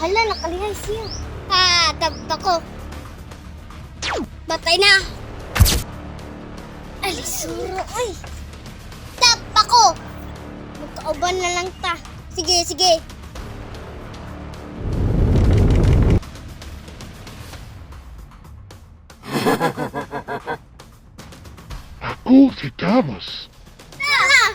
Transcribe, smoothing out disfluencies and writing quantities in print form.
Hala, nakalihay siya. Tako. Batay na. Alisuro, ay. Ako. Magkauban na lang ta. Sige. Ako si Davos. Ah!